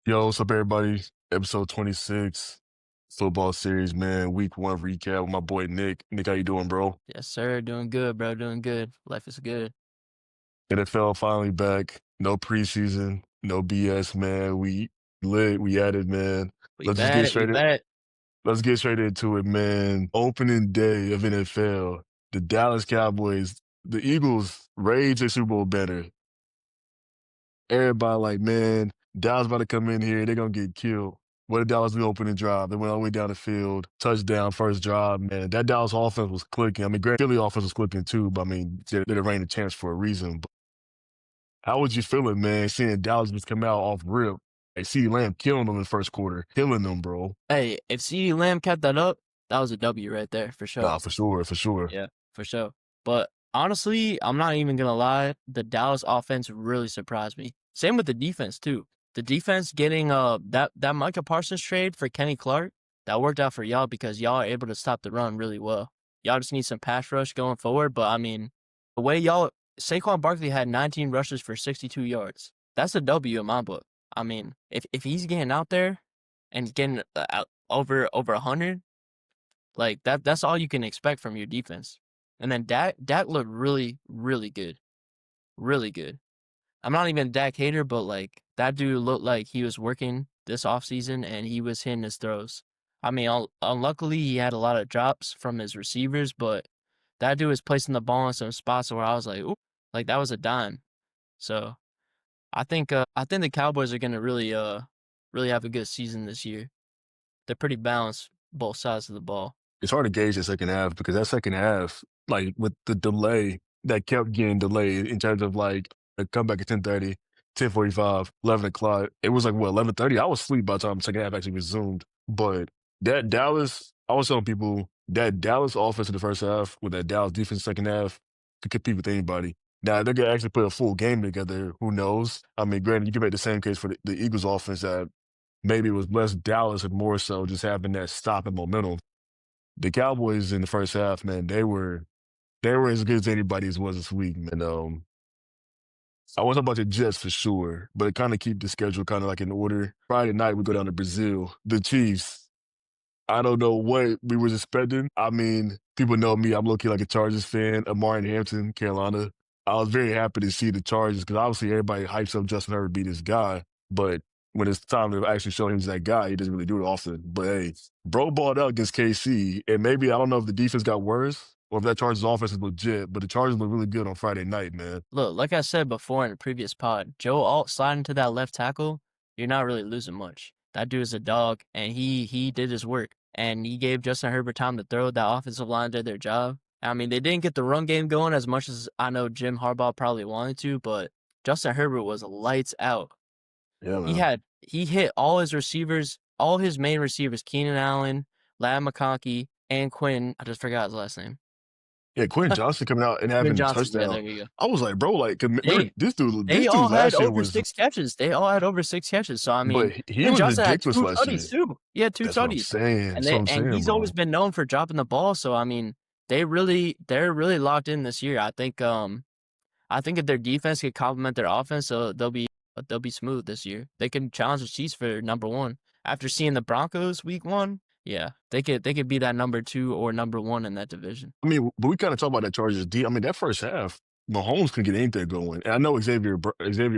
Yo, what's up, everybody? Episode 26, football series, man. Week 1 recap with my boy Nick. Nick, how you doing, bro? Yes, sir. Doing good, bro. Doing good. Life is good. NFL finally back. No preseason, no BS, man. We lit, we at it, man. We Let's just get back. We straight in. back. Let's get straight into it, man. Opening day of NFL. The Dallas Cowboys, the Eagles raised their Super Bowl banner. Everybody like, man, Dallas about to come in here. They're going to get killed. What did Dallas do opening drive? They went all the way down the field. Touchdown, first drive, man. That Dallas offense was clicking. I mean, granted, Philly offense was clicking too, but I mean, they're reigned a chance for a reason. But how was you feeling, man, seeing Dallas just come out off rip? Hey, CeeDee Lamb killing them in the first quarter. Killing them, bro. Hey, if CeeDee Lamb kept that up, that was a W right there for sure. Nah, for sure, for sure. Yeah, for sure. But honestly, I'm not even gonna lie. The Dallas offense really surprised me. Same with the defense too. The defense getting that Micah Parsons trade for Kenny Clark, that worked out for y'all because y'all are able to stop the run really well. Y'all just need some pass rush going forward. But I mean, the way Saquon Barkley had 19 rushes for 62 yards. That's a W in my book. I mean, if he's getting out there and getting out over 100, like that's all you can expect from your defense. And then Dak looked really, really good. Really good. I'm not even a Dak hater, but like that dude looked like he was working this offseason and he was hitting his throws. I mean, unluckily he had a lot of drops from his receivers, but that dude was placing the ball in some spots where I was like, ooh, like that was a dime. So I think the Cowboys are gonna really have a good season this year. They're pretty balanced both sides of the ball. It's hard to gauge the second half because that second half, like with the delay that kept getting delayed in terms of like a comeback at 10:30, 10:45, 11 o'clock. It was like, what, 11:30? I was asleep by the time the second half actually resumed. But that Dallas, I was telling people that Dallas offense in the first half with that Dallas defense second half could compete with anybody. Now, they're going to actually put a full game together. Who knows? I mean, granted, you can make the same case for the Eagles offense that maybe it was less Dallas and more so just having that stop and momentum. The Cowboys in the first half, man, they were as good as anybody's was this week, man. I wasn't about the Jets for sure, but kind of keep the schedule kind of like in order. Friday night we go down to Brazil. The Chiefs. I don't know what we was expecting. I mean, people know me. I'm low-key like a Chargers fan. Amari in Hampton, Carolina. I was very happy to see the Chargers because obviously everybody hypes up Justin Herbert be this guy, but when it's time to actually show him he's that guy, he doesn't really do it often. But hey, bro balled out against KC, and maybe I don't know if the defense got worse or if that Chargers offense is legit, but the Chargers look really good on Friday night, man. Look, like I said before in the previous pod, Joe Alt sliding to that left tackle, you're not really losing much. That dude is a dog, and he did his work, and he gave Justin Herbert time to throw. That offensive line did their job. I mean, they didn't get the run game going as much as I know Jim Harbaugh probably wanted to, but Justin Herbert was lights out. Yeah, He man. had he hit all his receivers, all his main receivers, Keenan Allen, Lad McConkey, and Quinn. I just forgot his last name. Yeah, Quentin Johnson coming out and Quinn having a Johnson. Yeah, touchdown. there you go. I was like, bro, like They this dude, they this dude all had last year over was, 6 catches. They all had over 6 catches. So, I but mean, he Quinn was Johnson had ridiculous 2 last year. tutties too. He had 2 That's what I'm tutties. saying. And That's what they I'm and saying, he's always bro. been known for dropping the ball. So, I mean, they're really locked in this year. I think if their defense could complement their offense, so they'll be smooth this year. They can challenge the Chiefs for number 1. After seeing the Broncos week 1, yeah, they could be that number 2 or number 1 in that division. I mean, but we kind of talk about that Chargers D. I mean, that first half, Mahomes couldn't get anything going. And I know Xavier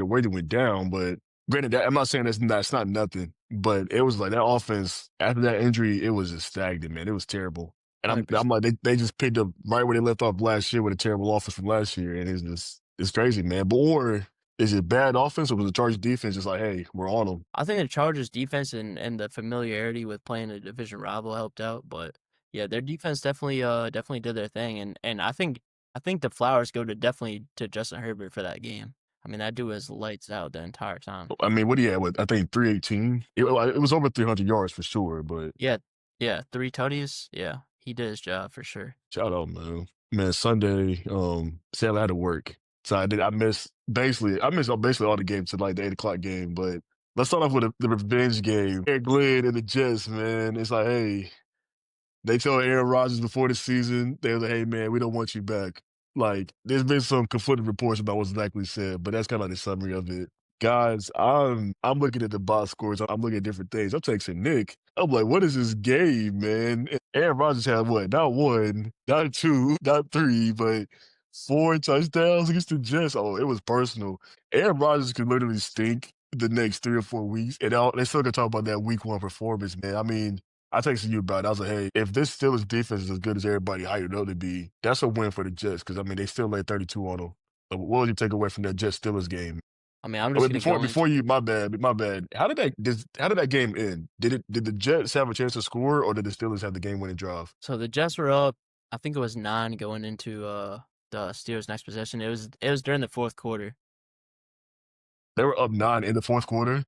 Worthy went down, but granted, I'm not saying that's not nothing, but it was like that offense after that injury, it was just stagnant, man. It was terrible. And I'm 100%. like, they just picked up right where they left off last year with a terrible offense from last year, and it's crazy, man. But or is it bad offense or was the Chargers defense just like, hey, we're on them? I think the Chargers defense and the familiarity with playing a division rival helped out, but yeah, their defense definitely did their thing, and I think the flowers go to Justin Herbert for that game. I mean, that dude was lights out the entire time. I mean, what do you have? What, I think 318. It was over 300 yards for sure, but Yeah, yeah, 3 tutties. Yeah, he did his job for sure. shout out, man. Man, Sunday, sadly I had to work. So I missed basically all the games to like the 8 o'clock game. But let's start off with the revenge game. Aaron Glenn and the Jets, man. It's like, hey, they told Aaron Rodgers before the season, they were like, hey man, we don't want you back. Like, there's been some conflicting reports about what's exactly said, but that's kind of like the summary of it. Guys, I'm looking at the box scores. I'm looking at different things. I'm texting Nick. I'm like, what is this game, man? And Aaron Rodgers had what? Not one, not two, not three, but four touchdowns against the Jets. Oh, it was personal. Aaron Rodgers could literally stink the next 3 or 4 weeks, and they still gonna talk about that week 1 performance, man. I mean, I texted you about it. I was like, hey, if this Steelers defense is as good as everybody hyped it up to be, that's a win for the Jets because I mean they still laid 32 on them. So what would you take away from that Jets Steelers game? I mean, I'm Oh, just wait, gonna before go into before you, my bad. How did that game end? Did the Jets have a chance to score, or did the Steelers have the game winning drive? so the Jets were up. I think it was 9 going into the Steelers' next possession. It was during the fourth quarter. They were up 9 in the fourth quarter.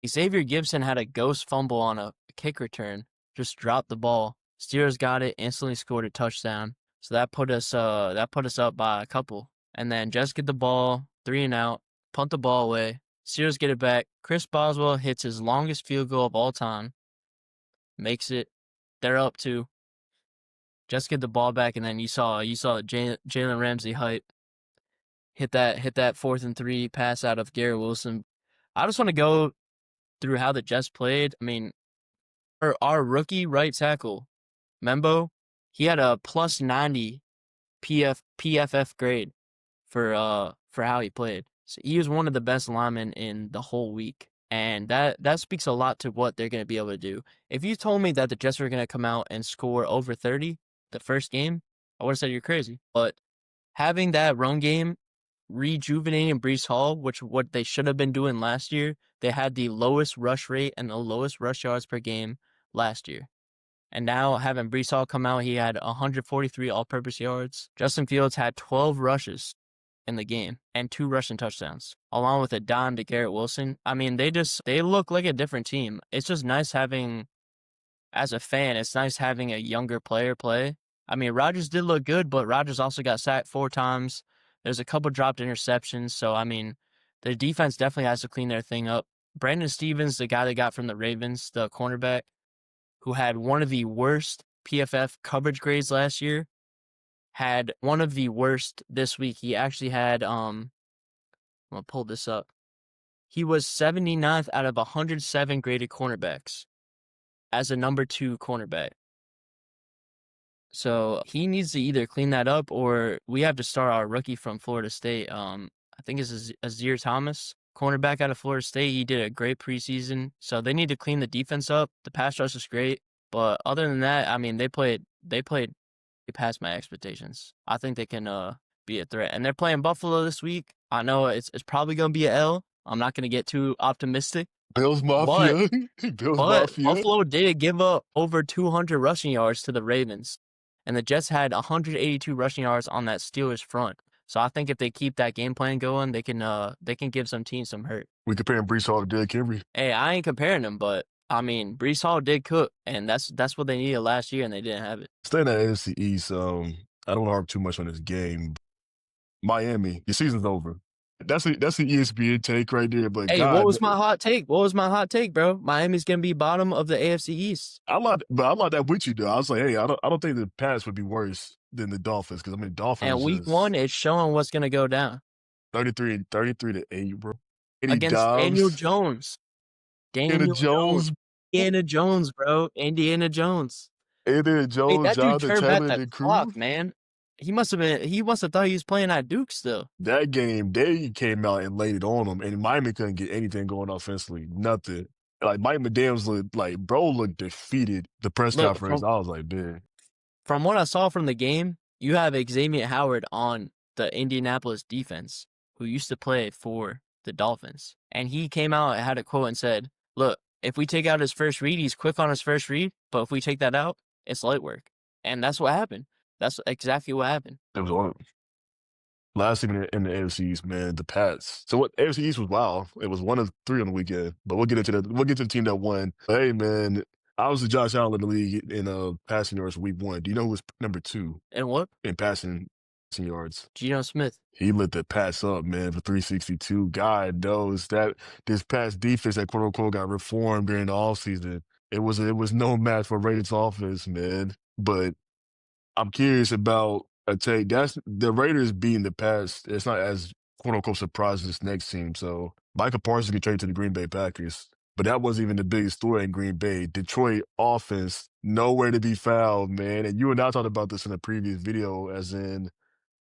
Xavier Gibson had a ghost fumble on a kick return, just dropped the ball. Steelers got it, instantly scored a touchdown. So that put us up by a couple. And then Jets get the ball, 3 and out, punt the ball away. Steelers get it back. Chris Boswell hits his longest field goal of all time. Makes it. They're up 2. Jets get the ball back, and then you saw Jalen Ramsey hype. Hit that 4th and 3 pass out of Garrett Wilson. I just want to go through how the Jets played. I mean, our rookie right tackle, Membo, he had a plus 90 PFF grade for how he played. So he was one of the best linemen in the whole week. And that speaks a lot to what they're going to be able to do. If you told me that the Jets were going to come out and score over 30 the first game, I would have said you're crazy. But having that run game, rejuvenating Breece Hall, which what they should have been doing last year, they had the lowest rush rate and the lowest rush yards per game last year. And now having Breece Hall come out, he had 143 all-purpose yards. Justin Fields had 12 rushes in the game and 2 rushing touchdowns, along with a dime to Garrett Wilson. I mean, they look like a different team. It's just nice having, as a fan, it's nice having a younger player play. I mean, Rodgers did look good, but Rodgers also got sacked 4 times. There's a couple dropped interceptions. So, I mean, the defense definitely has to clean their thing up. Brandon Stevens, the guy they got from the Ravens, the cornerback, who had one of the worst PFF coverage grades last year, had one of the worst this week. He actually had, I'm going to pull this up. He was 79th out of 107 graded cornerbacks as a number 2 cornerback. So he needs to either clean that up, or we have to start our rookie from Florida State. I think it's Azir Thomas, cornerback out of Florida State. He did a great preseason. So they need to clean the defense up. The pass rush is great. But other than that, I mean, they played past my expectations. I think they can be a threat. And they're playing Buffalo this week. I know it's probably going to be an L. I'm not going to get too optimistic. Bills But, Mafia. Bills but Mafia. Buffalo did give up over 200 rushing yards to the Ravens. And the Jets had 182 rushing yards on that Steelers front. So I think if they keep that game plan going, they can give some teams some hurt. We comparing Breece Hall to Derrick Henry. Hey, I ain't comparing them, but I mean, Breece Hall did cook, and that's what they needed last year, and they didn't have it. Staying at AFC East, I don't want to harp too much on this game. Miami, your season's over. That's an ESPN take right there. But Hey, God, what was my hot take? Bro? Miami's gonna be bottom of the AFC East. I like that with you though. I was like, hey, I don't think the Pats would be worse than the Dolphins because I mean Dolphins. And week 1, it's showing what's gonna go down. 33 to 8, bro. Against Daniel Jones. Indiana Jones, bro. Indiana Jones. Hey, that Jonathan dude turned Taylor, back the clock, man. He must have thought he was playing at Duke still. That game, they came out and laid it on them, and Miami couldn't get anything going offensively. Nothing. Like Mike McDaniels looked defeated. The press conference, I was like, man. From what I saw from the game, you have Xavier Howard on the Indianapolis defense, who used to play for the Dolphins, and he came out and had a quote and said, "Look, if we take out his first read, he's quick on his first read, but if we take that out, it's light work." And that's what happened. That's exactly what happened. It was on. Last team in the AFC East, man, the Pats. So what AFC East was wild. It was 1 of 3 on the weekend, but we'll get into that. We'll get to the team that won. But hey, man, I was the Josh Allen in the league in passing yards week 1. Do you know who was number 2? And what? In passing yards. Geno Smith. He lit the Pats up, man, for 362. God knows that this Pats defense that quote unquote got reformed during the offseason. It was no match for Raiders offense, man. But I'm curious about a take. That's the Raiders beating the Pats. It's not as quote unquote surprise this next team. So Michael Parsons get traded to the Green Bay Packers. But that wasn't even the biggest story in Green Bay. Detroit offense, nowhere to be found, man. And you and I talked about this in a previous video, as in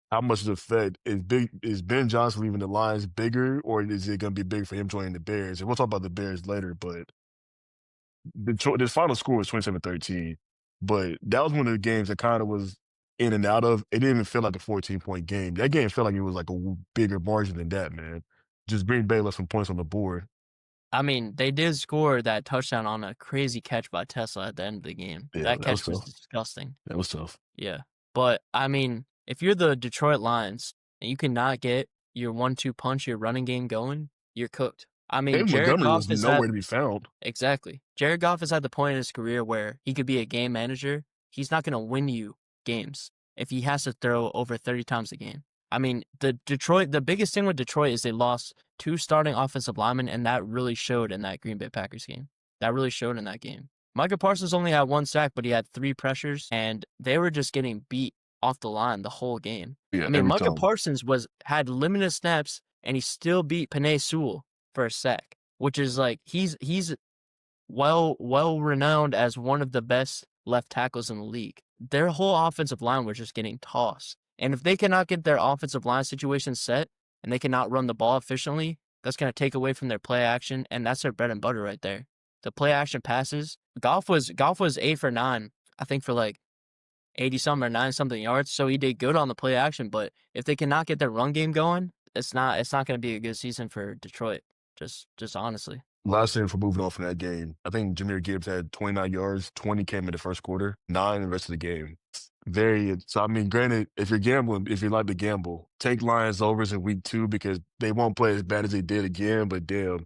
how much of the effect is Ben Johnson leaving the Lions bigger, or is it going to be big for him joining the Bears? And we'll talk about the Bears later, but this final score was 27-13. But that was one of the games that kind of was in and out of. It didn't even feel like a 14-point game. That game felt like it was like a bigger margin than that, man. Just Green Bay left some points on the board. I mean, they did score that touchdown on a crazy catch by Tesla at the end of the game. Yeah, That that was catch was tough. disgusting. That was tough. Yeah. But, I mean, if you're the Detroit Lions and you cannot get your 1-2 punch, your running game going, you're cooked. I mean, David Jared Montgomery Goff was is at nowhere to be found. exactly. Jared Goff is at the point in his career where he could be a game manager. He's not going to win you games if he has to throw over 30 times a game. I mean, the biggest thing with Detroit is they lost 2 starting offensive linemen, and that really showed in that Green Bay Packers game. That really showed in that game. Micah Parsons only had 1 sack, but he had 3 pressures, and they were just getting beat off the line the whole game. Yeah, I mean, every Micah time. Parsons had limited snaps, and he still beat Penei Sewell for a sack, which is like he's well renowned as one of the best left tackles in the league. Their whole offensive line was just getting tossed. And if they cannot get their offensive line situation set and they cannot run the ball efficiently, that's going to take away from their play action, and that's their bread and butter right there. The play action passes. Goff was 8 for 9, I think, for like 80 something or 90 something yards. So he did good on the play action, but if they cannot get their run game going, it's not going to be a good season for Detroit. Just honestly. Last thing for moving on from that game, I think Jahmyr Gibbs had 29 yards, 20 came in the first quarter, 9 in the rest of the game. So I mean, granted, if you like to gamble, take Lions overs in week 2 because they won't play as bad as they did again, but damn,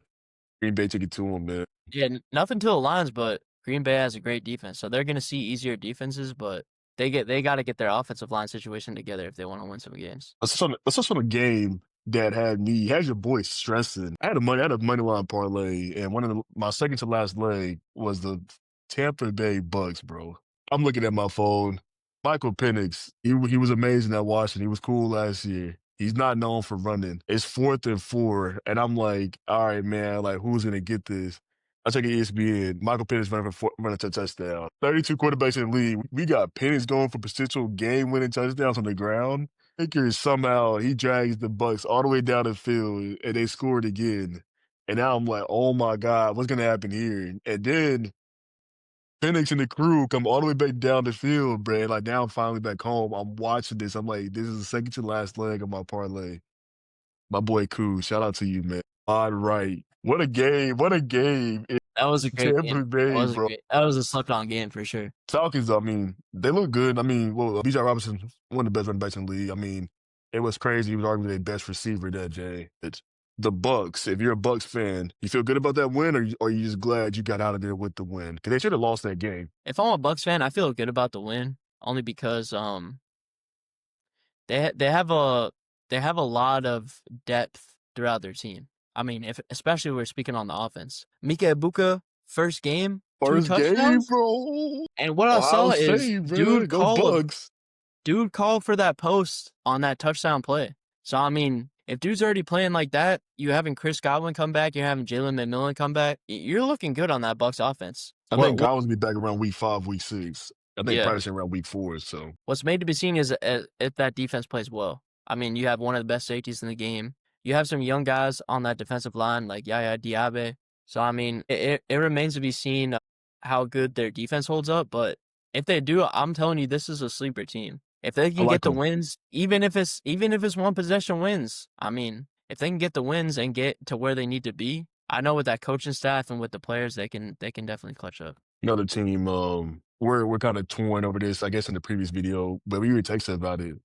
Green Bay took it to them, man. Yeah, nothing to the Lions, but Green Bay has a great defense. So they're going to see easier defenses, but they got to get their offensive line situation together if they want to win some games. Let's touch on a game that had your boy stressing. I had a money line parlay, and my second to last leg was the Tampa Bay Bucks, bro. I'm looking at my phone. Michael Penix, he was amazing at Washington. He was cool last year. He's not known for running. It's 4th and 4, and I'm like, all right, man, like who's gonna get this? I check ESPN. Michael Penix running to touchdown. 32 quarterbacks in the league. We got Penix going for potential game-winning touchdowns on the ground. Baker somehow he drags the Bucks all the way down the field, and they scored again. And now I'm like, oh my God, what's gonna happen here? And then Penix and the crew come all the way back down the field, bro. Like now I'm finally back home. I'm watching this. I'm like, this is the second to last leg of my parlay. My boy Koo, shout out to you, man. All right. What a game. What a game. That was a It's great Tampa game. Bay, bro. That was a slept on game for sure. Falcons, I mean, they look good. I mean, well, Bijan Robinson, one of the best running backs in the league. I mean, it was crazy. He was arguably their best receiver that day. It's the Bucks. If you're a Bucks fan, you feel good about that win, or are you just glad you got out of there with the win? Because they should have lost that game. If I'm a Bucks fan, I feel good about the win only because they have a lot of depth throughout their team. I mean, especially we're speaking on the offense. Mika Ibuka, first game, 2 First game, touchdowns. bro. And what I saw Ohio is State, bro. Go Bucks. dude called for that post on that touchdown play. So I mean, if dude's already playing like that, you having Chris Godwin come back, you're having Jalen McMillan come back, you're looking good on that Bucks offense. I think Godwin's be back around week 5, week 6. I think practicing around week 4. So what's made to be seen is if that defense plays well. I mean, you have one of the best safeties in the game. You have some young guys on that defensive line like Yaya Diaby. So I mean, it remains to be seen how good their defense holds up. But if they do, I'm telling you, this is a sleeper team. If they can get the wins, even if it's one possession wins, I mean, if they can get the wins and get to where they need to be, I know with that coaching staff and with the players, they can definitely clutch up. Another team, we're kind of torn over this, I guess, in the previous video, but we were texting about it.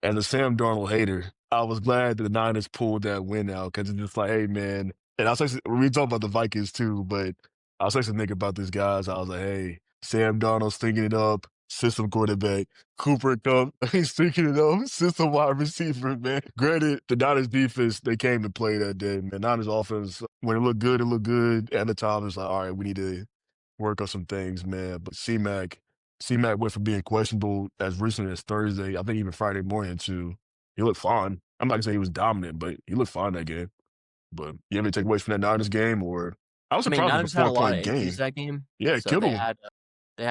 As a Sam Darnold hater, I was glad that the Niners pulled that win out because it's just like, hey, man. And I was actually, we talked about the Vikings too, but I was actually thinking about this, guys. I was like, hey, Sam Darnold's thinking it up, system quarterback. Cooper Kupp, he's thinking it up, system wide receiver, man. Granted, the Niners defense, they came to play that day, man. Niners offense, when it looked good, it looked good. At the time, it's like, all right, we need to work on some things, man. But C-Mac went from being questionable as recently as Thursday, I think even Friday morning, to he looked fine. I'm not gonna say he was dominant, but he looked fine that game. But you have any takeaways from that Niners game? Or I was I mean, surprised with a Niners had a lot of 4-point injuries game. that game, Yeah, so they Kittle, had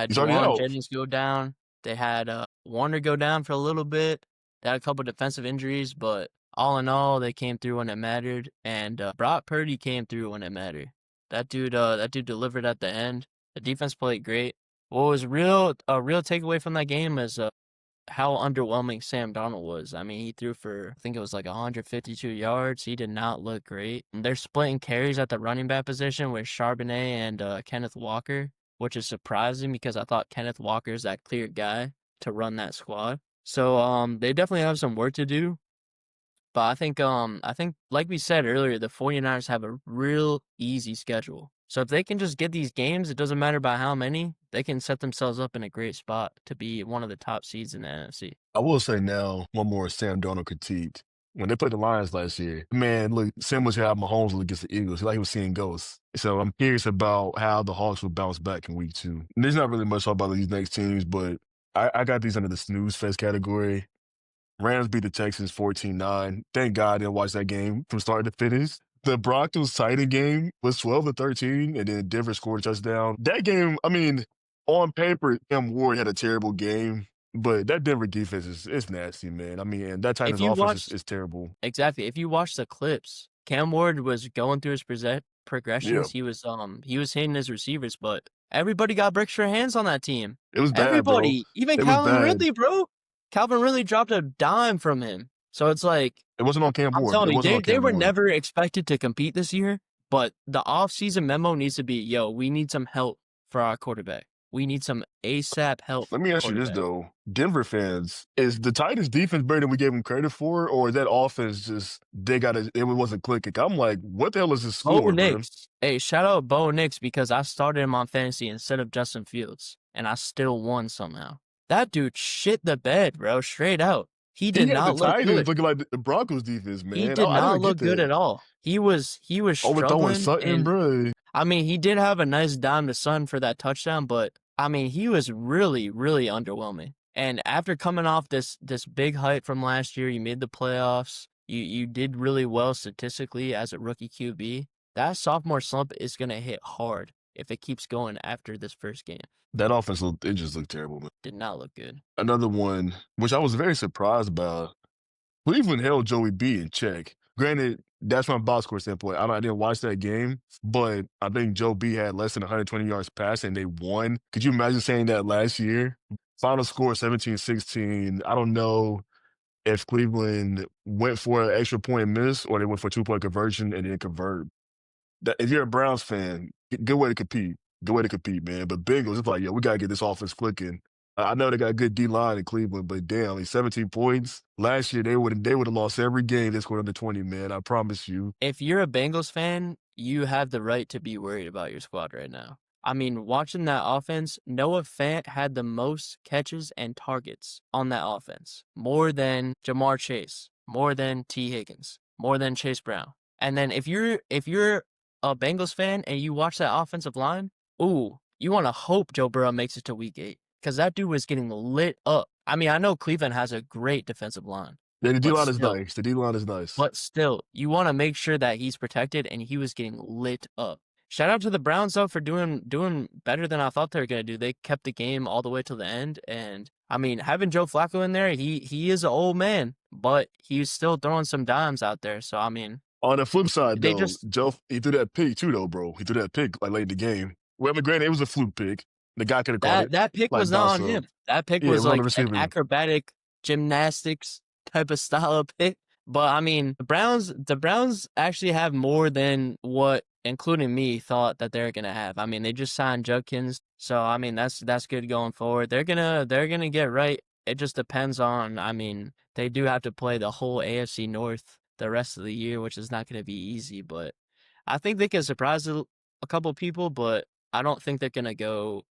he's already Juwan out. Jennings go down. They had Warner go down for a little bit. They had a couple defensive injuries, but all in all, they came through when it mattered. And Brock Purdy came through when it mattered. That dude delivered at the end. The defense played great. What was a real takeaway from that game is how underwhelming Sam Darnold was. I mean, he threw for, I think it was like 152 yards. He did not look great. They're splitting carries at the running back position with Charbonnet and Kenneth Walker, which is surprising because I thought Kenneth Walker is that clear guy to run that squad. So they definitely have some work to do. But I think like we said earlier, the 49ers have a real easy schedule. So if they can just get these games, it doesn't matter by how many, they can set themselves up in a great spot to be one of the top seeds in the NFC. I will say now, one more Sam Darnold critique. When they played the Lions last year, man, look, Sam was how Mahomes looked against the Eagles. Like he was seeing ghosts. So I'm curious about how the Hawks will bounce back in week 2. There's not really much to talk about these next teams, but I got these under the snooze fest category. Rams beat the Texans 14-9. Thank God I didn't watch that game from start to finish. The Broncos Titan game was 12-13, and then Denver scored a touchdown. That game, I mean, on paper, Cam Ward had a terrible game, but that Denver defense is nasty, man. I mean, and that If Titans you offense watch is terrible. Exactly, if you watch the clips, Cam Ward was going through his Yeah, progressions. He was hitting his receivers, but everybody got extra hands on that team. it was bad, bro. Everybody, even It was Calvin bad. Ridley, bro. Calvin Ridley dropped a dime from him. So it's like, It wasn't on Cam I'm Ward. It telling you, wasn't on they Cam were Ward. never expected to compete this year, but the offseason memo needs to be, yo, we need some help for our quarterback. We need some ASAP help Let me ask you this quarterback. though, Denver fans, is the Titans defense better than we gave them credit for, or is that offense just it wasn't clicking? I'm like, what the hell is this Bo score, man? Nix. Hey, shout out Bo Nix because I started him on fantasy instead of Justin Fields, and I still won somehow. That dude shit the bed, bro, straight out. He He did had the not look Titans good. looking like the Broncos defense, He man. did I not didn't get look good that. at all. He was Overthrowing struggling, Sutton, and bro. I mean, he did have a nice dime to Sun for that touchdown, but I mean, he was really, really underwhelming. And after coming off this big hype from last year, you made the playoffs. You did really well statistically as a rookie QB. That sophomore slump is gonna hit hard if it keeps going after this first game. That offense it just looked terrible, man. Did not look good. Another one, which I was very surprised about. Cleveland held Joey B in check. Granted, that's from a box score standpoint. I didn't watch that game, but I think Joe B had less than 120 yards passing and they won. Could you imagine saying that last year? Final score 17-16. I don't know if Cleveland went for an extra point miss or they went for a 2-point conversion and didn't convert. If you're a Browns fan, good way to compete. Good way to compete, man. But Bengals, it's like, yo, we gotta get this offense clicking. I know they got a good D line in Cleveland, but damn, like 17 points. Last year they would have lost every game they scored under 20, man. I promise you. If you're a Bengals fan, you have the right to be worried about your squad right now. I mean, watching that offense, Noah Fant had the most catches and targets on that offense, more than Jamar Chase, more than T. Higgins, more than Chase Brown. And then if you're a Bengals fan and you watch that offensive line, ooh, you want to hope Joe Burrow makes it to week 8 because that dude was getting lit up. I mean, I know Cleveland has a great defensive line, Yeah, the D but line is still, nice. The D line is nice. you want to make sure that he's protected, and he was getting lit up. Shout out to the Browns though for doing better than I thought they were gonna do. They kept the game all the way to the end, and I mean having Joe Flacco in there, he is an old man, but he's still throwing some dimes out there. So I mean, On the flip side, they though, just Joe he threw that pick too, though, bro. He threw that pick like late in the game. Well, I mean, granted, it was a fluke pick. The guy could have caught it, that pick like was not on Bossa. him. That pick Yeah, it was was on the like an receiver. acrobatic gymnastics type of style of pick. But I mean, the Browns actually have more than what, including me, thought that they're gonna have. I mean, they just signed Judkins, so I mean that's good going forward. They're gonna get right. It just depends on. I mean, they do have to play the whole AFC North the rest of the year, which is not gonna be easy. But I think they can surprise a couple people, but I don't think they're gonna go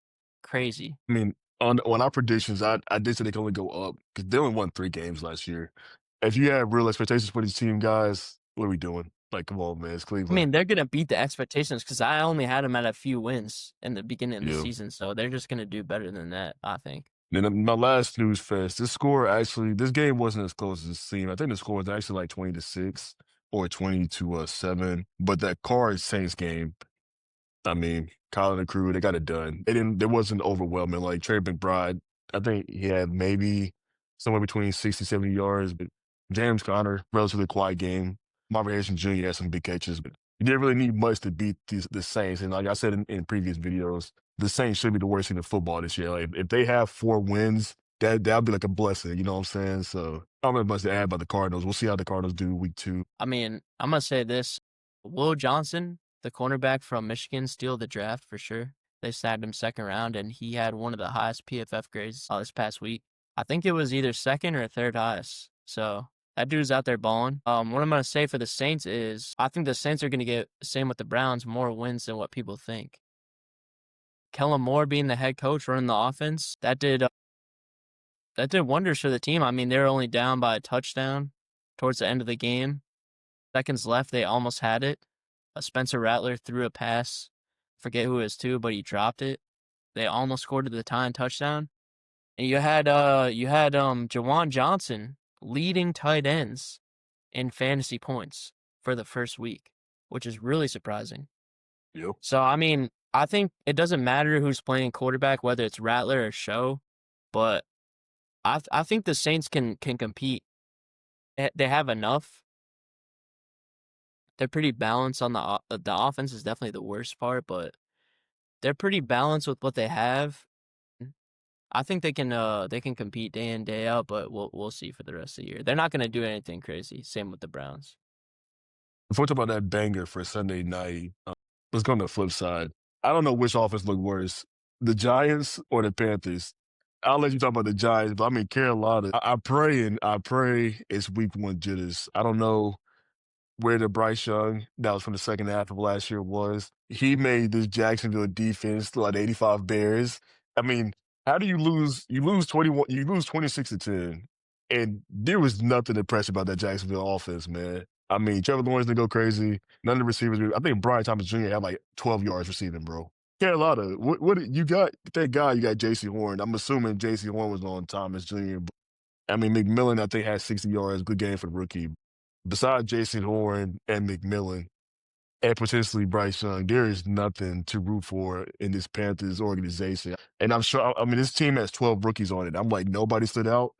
crazy. I mean, on our predictions, I did say they can only go up because they only won 3 games last year. If you have real expectations for this team, guys, what are we doing? Like, come on, man, it's I Cleveland. mean, they're gonna beat the expectations because I only had them at a few wins in the beginning of the Yeah. season, so they're just gonna do better than that, I think. then my last news fest, this game wasn't as close as it seemed. I think the score was actually like 20-6 or 20-7. But that Cards Saints game, I mean, Kyle and the crew, they got it done. It wasn't overwhelming. Like Trey McBride, I think he had maybe somewhere between 60, 70 yards, but James Conner, relatively quiet game. Marvin Harrison Jr. had some big catches, but you didn't really need much to beat the Saints. And like I said in previous videos, the Saints should be the worst team in football this year. Like if they have 4 wins, that'll be like a blessing. You know what I'm saying? So I don't have much to add about the Cardinals. We'll see how the Cardinals do week 2. I mean, I'm gonna say this: Will Johnson, the cornerback from Michigan, steal the draft for sure. They snagged him second round, and he had one of the highest PFF grades this past week. I think it was either second or third highest. So that dude's out there balling. What I'm gonna say for the Saints is, I think the Saints are gonna get, same with the Browns, more wins than what people think. Kellen Moore being the head coach running the offense, that did wonders for the team. I mean, they were only down by a touchdown towards the end of the game. Seconds left, they almost had it. Spencer Rattler threw a pass. Forget who it was to, but he dropped it. They almost scored the tying touchdown. And you had Jawan Johnson leading tight ends in fantasy points for the first week, which is really surprising. Yep. So I mean, I think it doesn't matter who's playing quarterback, whether it's Rattler or Show, but I think the Saints can compete. They have enough. They're pretty balanced on the offense is definitely the worst part, but they're pretty balanced with what they have. I think they can compete day in, day out, but we'll see for the rest of the year. They're not gonna do anything crazy. Same with the Browns. If we're talking about that banger for Sunday night, let's go on the flip side. I don't know which offense looked worse, the Giants or the Panthers. I'll let you talk about the Giants, but I mean Carolina. I pray it's week 1 jitters. I don't know where the Bryce Young that was from the second half of last year was. He made this Jacksonville defense look like 85 Bears. I mean, how do you lose? You lose 21. You lose 26-10, and there was nothing impressive about that Jacksonville offense, man. I mean, Trevor Lawrence didn't go crazy. None of the receivers. I think Brian Thomas Jr. had like 12 yards receiving, bro. Carolina, what you got? Thank God you got J.C. Horn. I'm assuming J.C. Horn was on Thomas Jr. I mean, McMillan, I think, had 60 yards. Good game for the rookie. Besides Jason Horn and McMillan and potentially Bryce Young, there is nothing to root for in this Panthers organization. And I'm sure, I mean, this team has 12 rookies on it. I'm like, nobody stood out.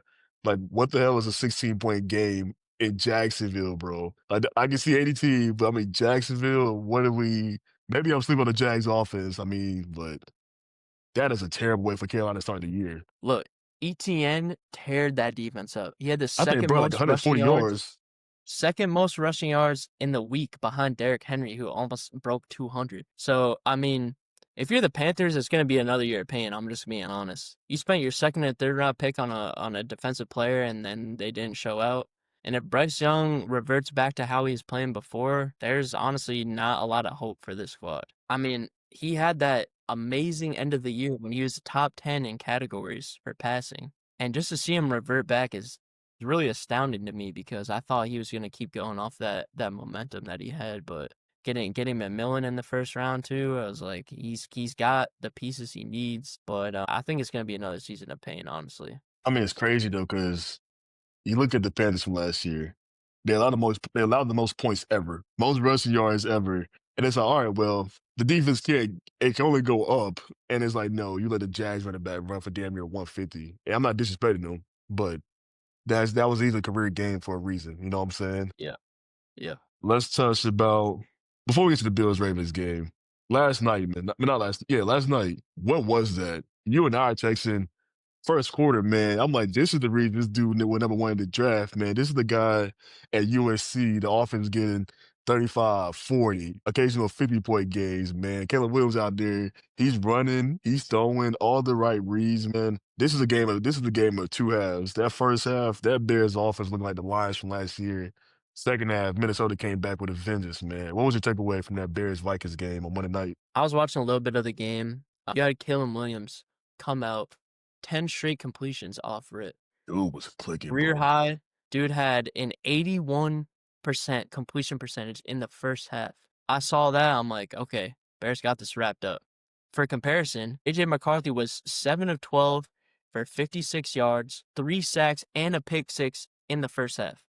Like, what the hell is a 16-point game in Jacksonville, bro? Like, I can see ADT, but I mean, Jacksonville, what are we? Maybe I'm sleeping on the Jags offense. I mean, but that is a terrible way for Carolina to start the year. Look, ETN teared that defense up. He had the I think, second bro, like most rushing 140 yards. yards. Second most rushing yards in the week behind Derrick Henry, who almost broke 200. So, I mean, if you're the Panthers, it's going to be another year of pain. I'm just being honest. You spent your second and third round pick on a defensive player, and then they didn't show out. And if Bryce Young reverts back to how he was playing before, there's honestly not a lot of hope for this squad. I mean, he had that amazing end of the year when he was top 10 in categories for passing. And just to see him revert back is really astounding to me because I thought he was going to keep going off that momentum that he had, but getting McMillan in the first round too, I was like, he's got the pieces he needs, but I think it's going to be another season of pain, honestly. I mean, it's crazy though, because you look at the Panthers from last year. They allowed the most points ever, most rushing yards ever. And it's like, all right, well, the defense it can only go up. And it's like, no, you let the Jags running back run for damn near 150. And I'm not disrespecting them, but that was either a career game for a reason. You know what I'm saying? Yeah. Yeah. Let's touch about before we get to the Bills Ravens game. Last night, man. Last night. What was that? You and I are texting first quarter, man. I'm like, this is the reason this dude went #1 in the draft, man. This is the guy at USC, the offense getting 35, 40, occasional 50-point games, man. Caleb Williams out there, he's running, he's throwing all the right reads, man. This is a game of two halves. That first half, that Bears offense looked like the Lions from last year. Second half, Minnesota came back with a vengeance, man. What was your takeaway from that Bears Vikings game on Monday night? I was watching a little bit of the game. You had Caleb Williams come out 10 straight completions off rip. Dude was clicking, Career bro. high. Dude had an 81% completion percentage in the first half. I saw that. I'm like, okay, Bears got this wrapped up. For comparison, AJ McCarthy was 7 of 12 for 56 yards, 3 sacks, and a pick six in the first half.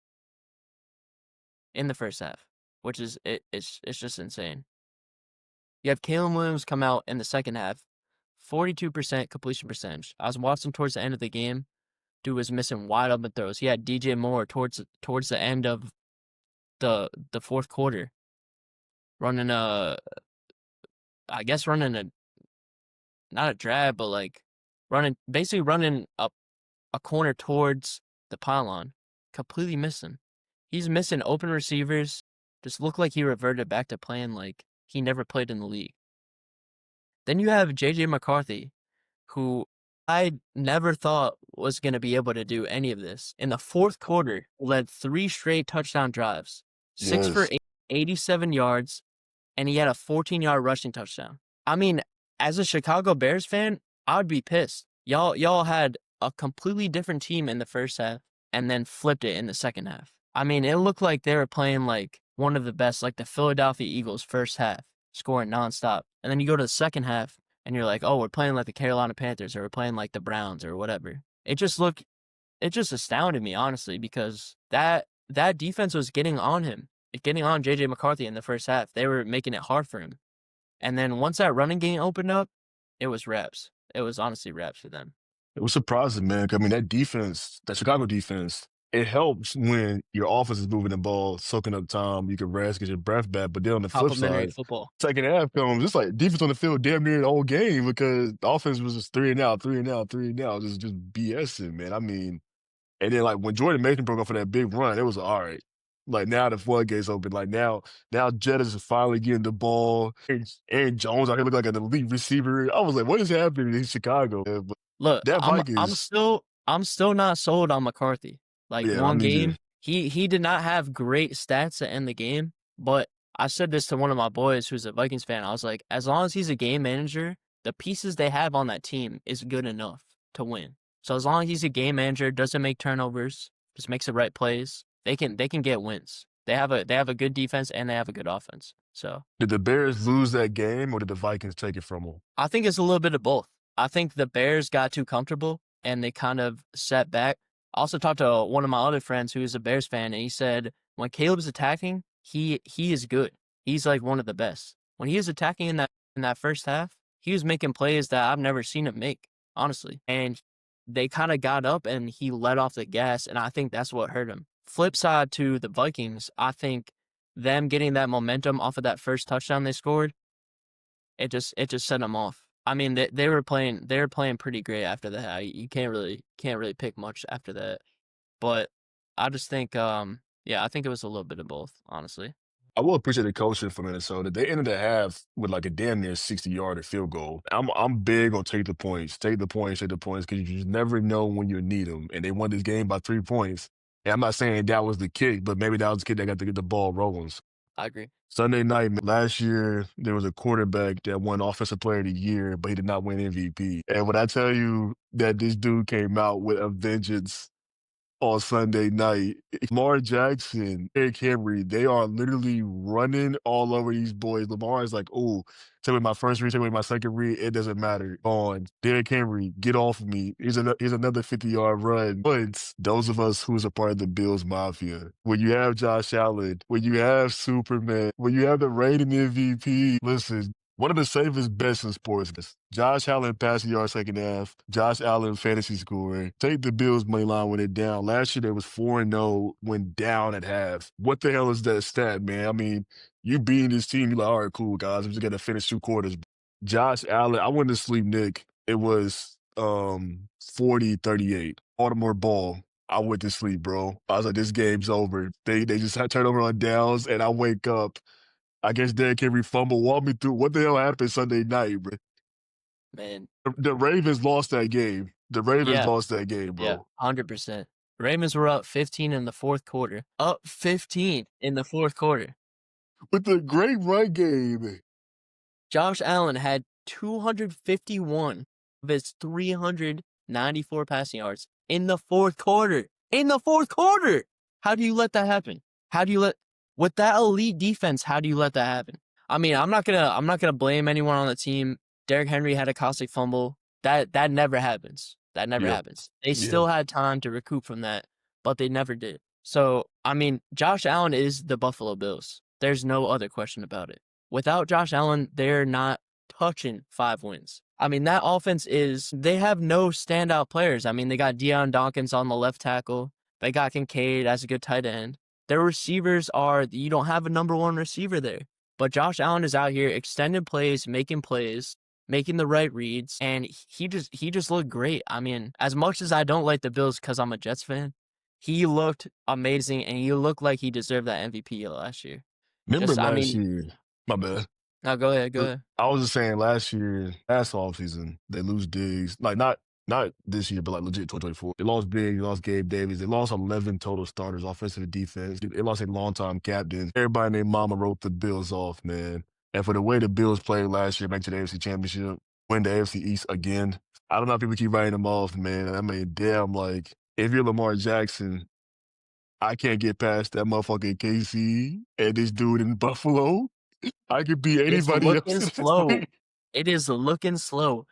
In the first half, which is it's just insane. You have Caleb Williams come out in the second half, 42% completion percentage. I was watching towards the end of the game. Dude was missing wide open throws. He had DJ Moore towards the end of the fourth quarter, running not a drag, but like basically running up a corner towards the pylon, completely missing. He's missing open receivers. Just looked like he reverted back to playing like he never played in the league. Then you have JJ McCarthy, who I never thought was going to be able to do any of this. In the fourth quarter, led 3 straight touchdown drives, 6 for 87 yards, and he had a 14-yard rushing touchdown. I mean, as a Chicago Bears fan, I would be pissed. Y'all had a completely different team in the first half and then flipped it in the second half. I mean, it looked like they were playing like one of the best, like the Philadelphia Eagles first half, scoring nonstop. And then you go to the second half and you're like, oh, we're playing like the Carolina Panthers or we're playing like the Browns or whatever. It just astounded me, honestly, because that defense was getting on him, getting on JJ McCarthy in the first half. They were making it hard for him. And then once that running game opened up, it was reps. It was honestly reps for them. It was surprising, man. I mean, that defense, that Chicago defense, it helps when your offense is moving the ball, soaking up time. You can rest, get your breath back. But then on the flip Complimentary side, football. second half comes, it's like defense on the field damn near the whole game because the offense was just 3 and out, 3 and out, 3 and out, just BSing, man. I mean, and then like when Jordan Mason broke off for that big run, it was all right. Like now the floodgates open. Like now Jettis is finally getting the ball. Aaron Jones out here look like an elite receiver. I was like, what is happening in Chicago? But Look, that I'm Vikings, still not sold on McCarthy. Like yeah, I one need game, to. he did not have great stats to end the game, but I said this to one of my boys who's a Vikings fan. I was like, as long as he's a game manager, the pieces they have on that team is good enough to win. So as long as he's a game manager, doesn't make turnovers, just makes the right plays, they can get wins. They have a good defense and they have a good offense. So Did the Bears lose that game or did the Vikings take it from them? I think it's a little bit of both. I think the Bears got too comfortable and they kind of sat back. I also talked to one of my other friends who is a Bears fan, and he said when Caleb's attacking, he is good. He's like one of the best. When he was attacking in that first half, he was making plays that I've never seen him make, honestly. And they kind of got up and he let off the gas, and I think that's what hurt him. Flip side to the Vikings, I think them getting that momentum off of that first touchdown they scored, it just set them off. I mean, they were playing pretty great after that. You can't really pick much after that. But I just think yeah, I think it was a little bit of both, honestly. I will appreciate the coaching for Minnesota. They ended the half with like a damn near 60-yard field goal. I'm big on take the points, because you just never know when you need them. And they won this game by 3 points. And I'm not saying that was the kick, but maybe that was the kid that got to get the ball rolling. I agree. Sunday night, last year, there was a quarterback that won Offensive Player of the Year, but he did not win MVP. And when I tell you that this dude came out with a vengeance on Sunday night, Lamar Jackson, Eric Henry, they are literally running all over these boys. Lamar is like, oh, take away my first read, take away my second read, it doesn't matter. On Derrick Henry, get off of me. Here's another 50-yard run. But those of us who's a part of the Bills Mafia, when you have Josh Allen, when you have Superman, when you have the reigning MVP, listen, one of the safest bets in sports. Josh Allen passing yards second half. Josh Allen fantasy scoring. Take the Bills money line when they're down. Last year they was 4-0 when down at half. What the hell is that stat, man? I mean, you beating this team, you're like, all right, cool, guys. I'm just gonna finish 2 quarters. Josh Allen, I went to sleep, Nick. It was 40-38. Baltimore ball. I went to sleep, bro. I was like, this game's over. They just had turnover on downs, and I wake up. I guess Derrick Henry fumble. Walk me through what the hell happened Sunday night, bro. Man. The Ravens lost that game. The Ravens Yeah. lost that game, Yeah, bro. 100%. Ravens were up 15 in the fourth quarter. Up 15 in the fourth quarter. With the great run game. Josh Allen had 251 of his 394 passing yards in the fourth quarter. In the fourth quarter! How do you let that happen? With that elite defense, how do you let that happen? I mean, I'm not gonna blame anyone on the team. Derrick Henry had a costly fumble. That never happens. That never Yep. happens. They Yeah. still had time to recoup from that, but they never did. So, I mean, Josh Allen is the Buffalo Bills. There's no other question about it. Without Josh Allen, they're not touching 5 wins. I mean, that offense they have no standout players. I mean, they got Deion Dawkins on the left tackle. They got Kincaid as a good tight end. Their receivers you don't have a number 1 receiver there. But Josh Allen is out here extending plays, making the right reads, and he just looked great. I mean, as much as I don't like the Bills because I'm a Jets fan, he looked amazing, and he looked like he deserved that MVP last year. Remember I last mean, year? My bad. no, go ahead. I was just saying last offseason, they lose Diggs. Like not this year, but like legit 2024. They lost Diggs, they lost Gabe Davis. They lost 11 total starters, offensive and defense. They lost a longtime captain. Everybody named Mama wrote the Bills off, man. And for the way the Bills played last year, back to the AFC Championship, win the AFC East again. I don't know how people keep writing them off, man. I mean, damn, like, if you're Lamar Jackson, I can't get past that motherfucking KC and this dude in Buffalo. I could be It's anybody else looking in this slow. league. It is looking slow.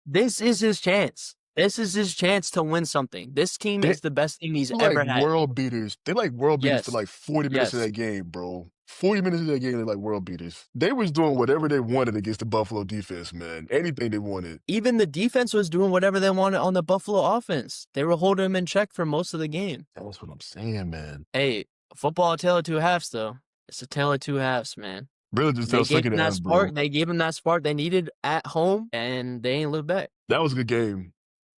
This is his chance. This is his chance to win something. This team They is the best team he's like ever had. world beaters. They like world beaters for Yes. like 40 minutes of Yes. that game, bro. 40 minutes of that game, they're like world beaters. They was doing whatever they wanted against the Buffalo defense, man. Anything they wanted. Even the defense was doing whatever they wanted on the Buffalo offense. They were holding him in check for most of the game. That's what I'm saying, man. Hey, football a tale of 2 halves, though. It's a tale of 2 halves, man. Really just They tell gave second him that half, bro. spark. They gave him that spark they needed at home, and they ain't looked back. That was a good game.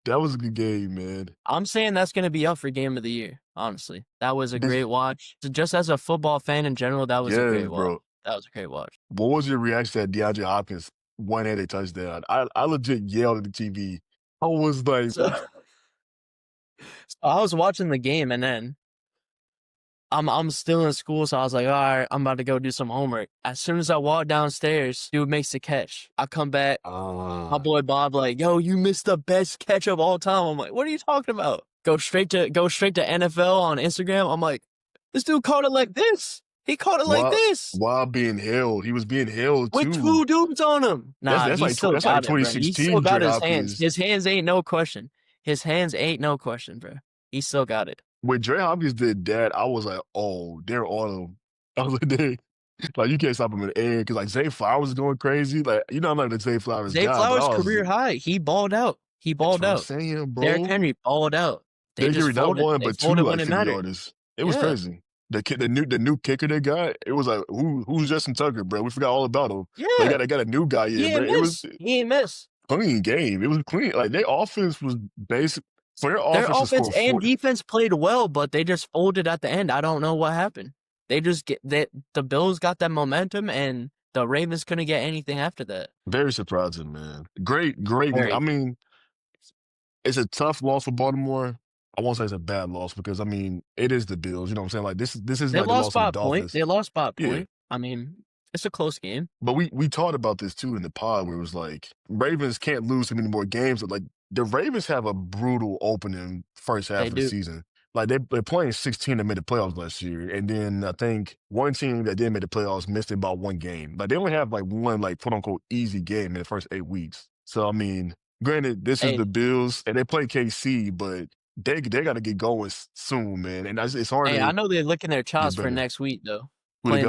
That was a good game, man. I'm saying that's going to be up for game of the year, honestly. That was a This- great watch. Just as a football fan in general, that was a great watch. bro. That was a great watch. What was your reaction to that DeAndre Hopkins one-handed touchdown? I legit yelled at the TV. I was like, So I was watching the game, and then I'm still in school, so I was like, all right, I'm about to go do some homework. As soon as I walk downstairs, dude makes the catch. I come back, my boy Bob like, yo, you missed the best catch of all time. I'm like, what are you talking about? Go straight to NFL on Instagram. I'm like, this dude caught it like this. He caught it like this. while being held. He was being held too. With 2 dudes on him. Nah, That's he like still that's got like it, bro. He 2016 still got Dre his Hopkins. hands. His hands ain't no question. His hands ain't no question, bro. He still got it. When Dre Hopkins did that, I was like, oh, they're on him. I was like, like you can't stop him in the air because like Zay Flowers is going crazy. Like I'm not the Zay Flowers Zay guy. Flowers' but career high. He balled out. That's what I'm saying, bro. Derrick Henry balled out. They Derrick just Henry not folded. one They but 2 folded like when it 50 mattered. yarders. It was Yeah. crazy. The new kicker they got, it was like who's Justin Tucker, bro? We forgot all about him. Yeah. They got a new guy He in, bro. ain't miss. He ain't miss. Clean game. It was clean. Like their offense was basic. For their Their offense to offense score and 40, defense played well, but they just folded at the end. I don't know what happened. They just the Bills got that momentum, and the Ravens couldn't get anything after that. very surprising, man. Great. Very. I mean, it's a tough loss for Baltimore. I won't say it's a bad loss because I mean it is the Bills. You know what I'm saying? Like this is They like lost the by loss a of the point. Dolphins. They lost by a Yeah. point. I mean, it's a close game. But we talked about this too in the pod where it was like Ravens can't lose too many more games. But like the Ravens have a brutal opening first half They of the do. season. Like they're playing 16 that made the playoffs last year, and then I think one team that did make the playoffs missed it by 1 game. Like they only have like one like quote unquote easy game in the first 8 weeks. So I mean, granted, this is Hey. the Bills and they play KC, but they got to get going soon, man. And it's hard. Hey, to I know they're licking their chops for better. next week though. Who they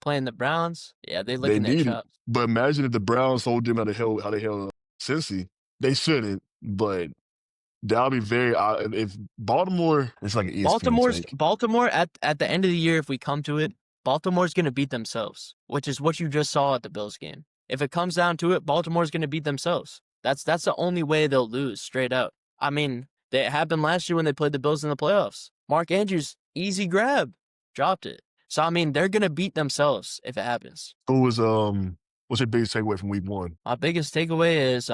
Playing the Browns. Yeah, they They licking their need it. chops. But imagine if the Browns hold them how they held Cincy. They shouldn't, but that'll be very if Baltimore, it's like an ESPN take. Baltimore at the end of the year, if we come to it, Baltimore's gonna beat themselves, which is what you just saw at the Bills game. If it comes down to it, Baltimore's gonna beat themselves. That's the only way they'll lose, straight out. I mean, it happened last year when they played the Bills in the playoffs. Mark Andrews, easy grab, dropped it. So I mean, they're gonna beat themselves if it happens. What's your biggest takeaway from week 1? My biggest takeaway is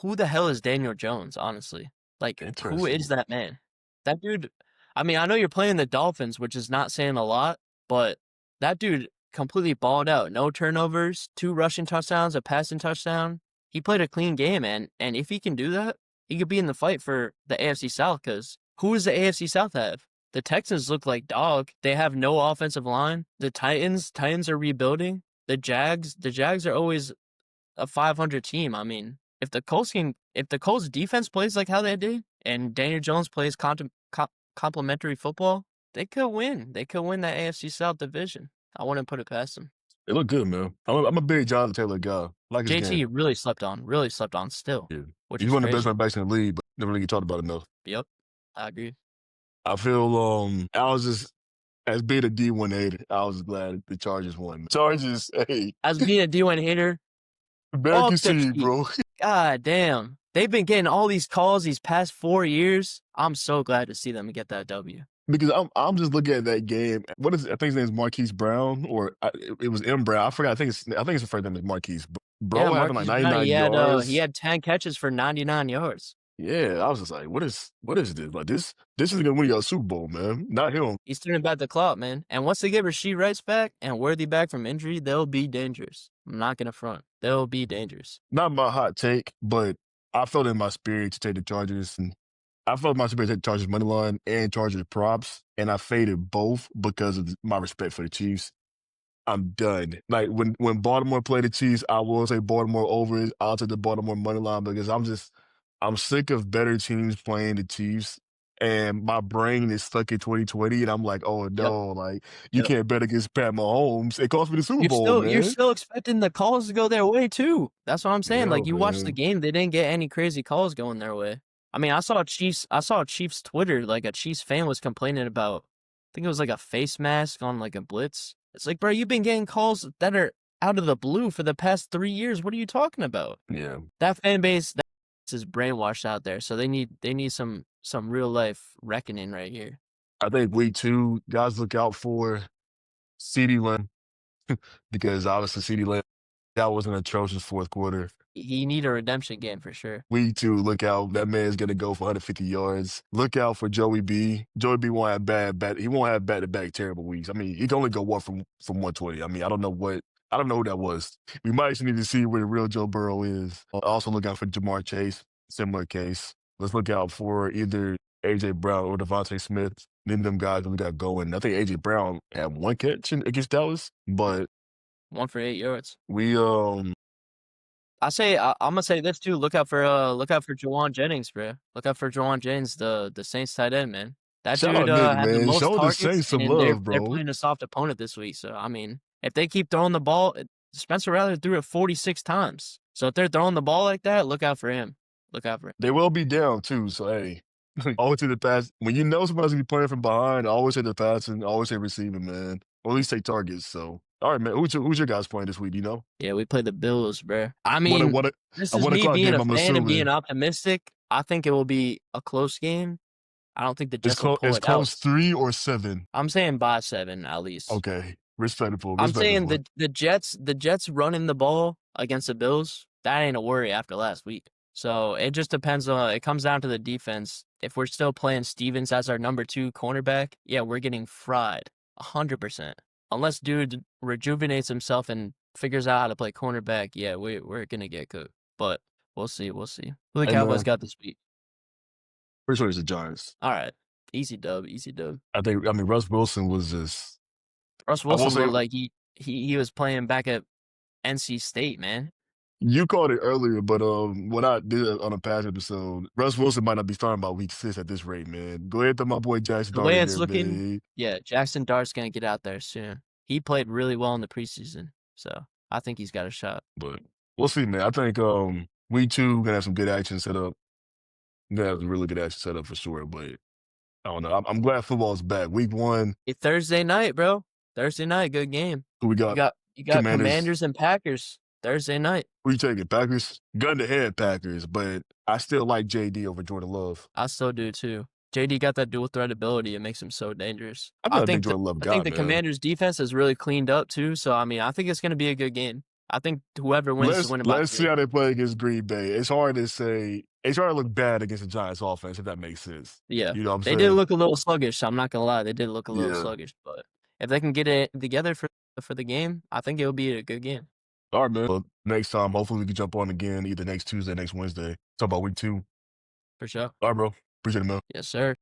who the hell is Daniel Jones, honestly? Like, who Interesting. is that man? That dude, I mean, I know you're playing the Dolphins, which is not saying a lot, but that dude completely balled out. No turnovers, 2 rushing touchdowns, a passing touchdown. He played a clean game, and if he can do that, he could be in the fight for the AFC South, because who does the AFC South have? The Texans look like dog. They have no offensive line. The Titans are rebuilding. The Jags are always a 500 team. I mean, if the Colts can if the Colts defense plays like how they did, and Daniel Jones plays complementary football, they could win. They could win that AFC South division. I wouldn't put it past them. They look good, man. I'm a big Jonathan Taylor guy. I like his JT game. really slept on still, Yeah. which He's is one of the best crazy. running backs in the league, but never really get talked about enough. Yep, I agree. I feel I was just as being a D1 hater, I was glad the Chargers won. Chargers, hey, As being a D1 hater, fuck America's the team, Chiefs. bro. God damn. They've been getting all these calls these past 4 years. I'm so glad to see them get that W. Because I'm just looking at that game. What is it? I think his name is Marquise Brown, or it was M Brown. I forgot. I think it's the first name is Marquise. Yeah, Bro having like Marquise Brown, 99 he yards. had 10 catches for 99 yards. Yeah, I was just like, what is this? Like this is gonna win you a Super Bowl, man. Not him. He's turning back the clock, man. And once they get Rashee Rice back and Worthy back from injury, they'll be dangerous. I'm not gonna front. They'll be dangerous. Not my hot take, but I felt in my spirit to take the Chargers, and I felt in my spirit to take the Chargers money line and Chargers props, and I faded both because of my respect for the Chiefs. I'm done. Like when Baltimore played the Chiefs, I will say Baltimore over it. I'll take the Baltimore money line because I'm sick of better teams playing the Chiefs. And my brain is stuck in 2020, and I'm like, oh Yep. no, like you Yep. can't bet against Pat Mahomes. It cost me the Super Bowl, You're man. still expecting the calls to go their way too. That's what I'm saying. Yeah, Like you watched the man. game, they didn't get any crazy calls going their way. I mean, I saw Chiefs Twitter, like a Chiefs fan was complaining about, I think it was like a face mask on like a blitz. It's like, bro, you've been getting calls that are out of the blue for the past 3 years. What are you talking about? Yeah. That fan base is brainwashed out there, so they need some real life reckoning right here. I think week 2, guys look out for CeeDee Lamb because obviously CeeDee Lamb, that was an atrocious fourth quarter. He need a redemption game for sure. Week 2, look out. That man's gonna go for 150 yards. Look out for Joey B. Joey B won't have he won't have back-to-back terrible weeks. I mean, he can only go one from 120. I mean, I don't know who that was. We might actually need to see where the real Joe Burrow is. Also look out for Jamar Chase. Similar case. Let's look out for either AJ Brown or Devontae Smith. None of them guys we got going. I think AJ Brown had 1 catch against Dallas, but 1 for 8 yards. we I'm gonna say this too. Look out for Jawan Jennings, bro. Look out for Jawan Jennings, the Saints tight end, man. That shout dude out Nick, had the man. most Show the targets, Saints some and they're love, bro. playing a soft opponent this week. So I mean, if they keep throwing the ball, Spencer Rattler threw it 46 times. So if they're throwing the ball like that, look out for him. Look out for him. They will be down too, so hey. Always say the pass. When you know somebody's gonna be playing from behind, always say the passing, always say receiving, man. Or at least take targets. So all right, man. Who's your guys playing this week? Do you know? Yeah, we play the Bills, bro. I mean, What a this a is 1 me o'clock being game, a I'm fan and being assuming. optimistic. I think it will be a close game. I don't think the Jets will pull It's it out. close 3 or 7. I'm saying by 7 at least. Okay. Respectable. I'm saying the Jets running the ball against the Bills, that ain't a worry after last week. So it just depends on, it comes down to the defense. If we're still playing Stevens as our number 2 cornerback, yeah, we're getting fried 100%. Unless dude rejuvenates himself and figures out how to play cornerback, yeah, we're gonna get cooked. But we'll see. Who the Hey, Cowboys man. got this week? Pretty sure it's the Giants. All right, easy dub. I mean, Russ Wilson was just. Russ I will Wilson say looked like he was playing back at NC State, man. you called it earlier, but what I did on a past episode, Russ Wilson might not be starting by week 6 at this rate, man. Go ahead, throw my boy Jackson The Dart way in it's there, looking, man. yeah, Jackson Dart's gonna get out there soon. He played really well in the preseason, so I think he's got a shot. But we'll see, man. I think week 2 gonna have some good action set up. Gonna have some really good action set up for sure. But I don't know. I'm glad football's back. Week 1, It's Thursday night, bro. Thursday night, good game. who we got? You got Commanders and Packers Thursday night. Who you taking? Packers? Gun to head Packers, but I still like JD over Jordan Love. I still do too. JD got that dual threat ability. It makes him so dangerous. I'm not a big Jordan Love guy, I think the man. Commanders defense is really cleaned up too. So I mean, I think it's gonna be a good game. I think whoever wins is winning by 3. Let's see how they play against Green Bay. It's hard to say. It's hard to look bad against the Giants offense, if that makes sense. Yeah. You know what I'm They saying? did look a little sluggish. I'm not gonna lie. They did look a little Yeah. sluggish, but if they can get it together for the game, I think it'll be a good game. All right, man. Well, next time, hopefully we can jump on again either next Tuesday, next Wednesday. Talk about week 2. For sure. All right, bro. Appreciate it, man. Yes, sir.